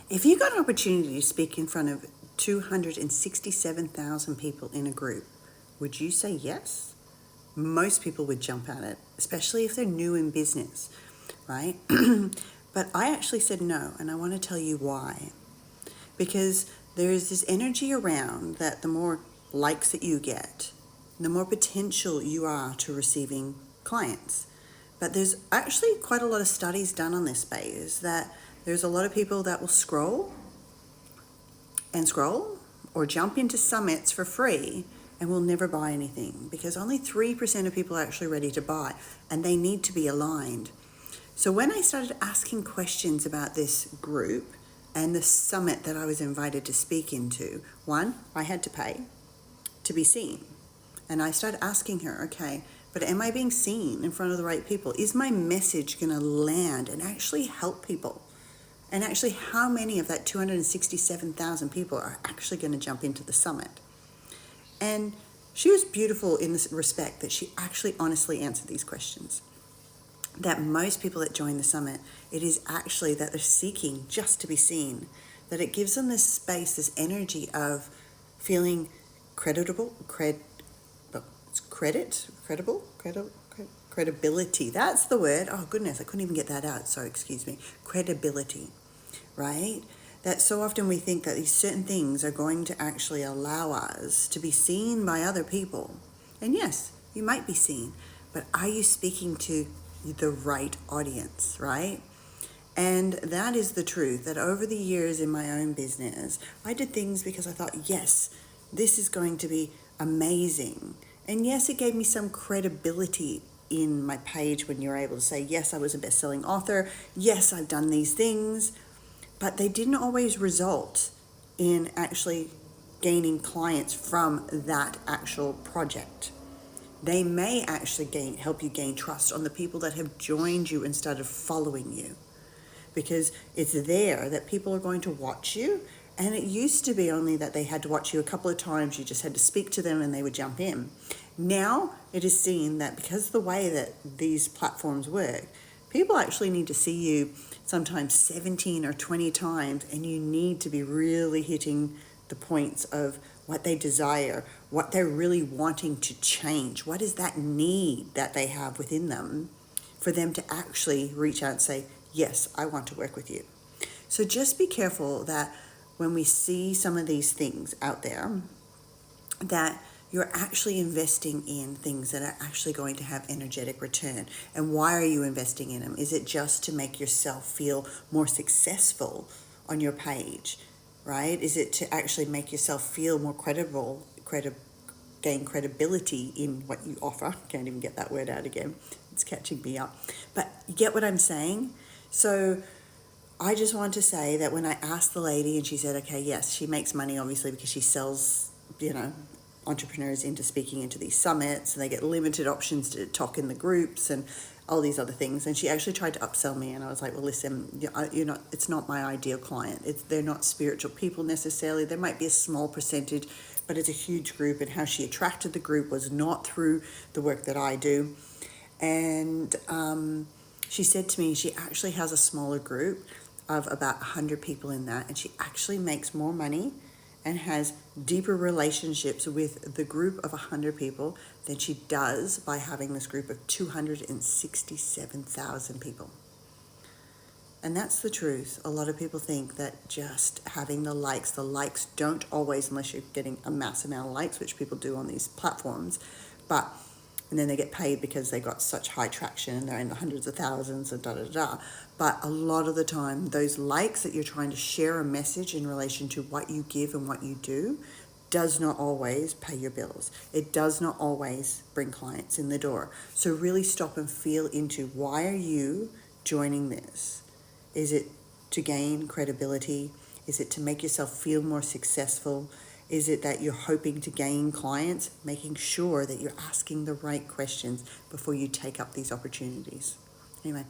If you got an opportunity to speak in front of 267,000 people in a group, would you say yes? Most people would jump at it, especially if they're new in business, right? But I actually said no, and I want to tell you why. Because there is this energy around that the more likes that you get, the more potential you are to receiving clients. But there's actually quite a lot of studies done on this space that there's a lot of people that will scroll or jump into summits for free and will never buy anything, because only 3% of people are actually ready to buy, and they need to be aligned. So when I started asking questions about this group and the summit that I was invited to speak into, one, I had to pay to be seen. And I started asking her, okay, but am I being seen in front of the right people? Is my message going to land and actually help people? And actually, how many of that 267,000 people are actually going to jump into the summit? And she was beautiful in this respect that she actually honestly answered these questions. That most people that join the summit, it is actually that they're seeking just to be seen, that it gives them this space, this energy of feeling credibility. That's the word. Oh goodness, I couldn't even get that out. Sorry, excuse me. Credibility, right? That so often we think that these certain things are going to actually allow us to be seen by other people. And yes, you might be seen, but are you speaking to the right audience, right? And that is the truth, that over the years in my own business, I did things because I thought, yes, this is going to be amazing. And yes, it gave me some credibility in my page when you're able to say, yes, I was a best-selling author. Yes, I've done these things. But they didn't always result in actually gaining clients from that actual project. They may actually help you gain trust on the people that have joined you instead of following you, because it's there that people are going to watch you. And it used to be only that they had to watch you a couple of times, you just had to speak to them and they would jump in. Now it is seen that because of the way that these platforms work, people actually need to see you sometimes 17 or 20 times, and you need to be really hitting the points of what they desire, what they're really wanting to change, what is that need that they have within them for them to actually reach out and say, yes, I want to work with you. So just be careful that when we see some of these things out there, that you're actually investing in things that are actually going to have energetic return. And why are you investing in them? Is it just to make yourself feel more successful on your page, right? Is it to actually make yourself feel more gain credibility in what you offer? Can't even get that word out again. It's catching me up. But you get what I'm saying? So I just want to say that when I asked the lady and she said, okay, yes, she makes money obviously because she sells, entrepreneurs into speaking into these summits, and they get limited options to talk in the groups and all these other things. And she actually tried to upsell me, and I was like, well, listen, it's not my ideal client. They're not spiritual people necessarily. There might be a small percentage, but it's a huge group. And how she attracted the group was not through the work that I do. And she said to me, she actually has a smaller group of about 100 people in that, and she actually makes more money and has deeper relationships with the group of 100 people than she does by having this group of 267,000 people. And that's the truth. A lot of people think that just having the likes don't always, unless you're getting a mass amount of likes, which people do on these platforms, and then they get paid because they got such high traction and they're in the hundreds of thousands and But a lot of the time, those likes that you're trying to share a message in relation to what you give and what you do does not always pay your bills. It does not always bring clients in the door. So really stop and feel into, why are you joining this? Is it to gain credibility? Is it to make yourself feel more successful? Is it that you're hoping to gain clients? Making sure that you're asking the right questions before you take up these opportunities. Anyway,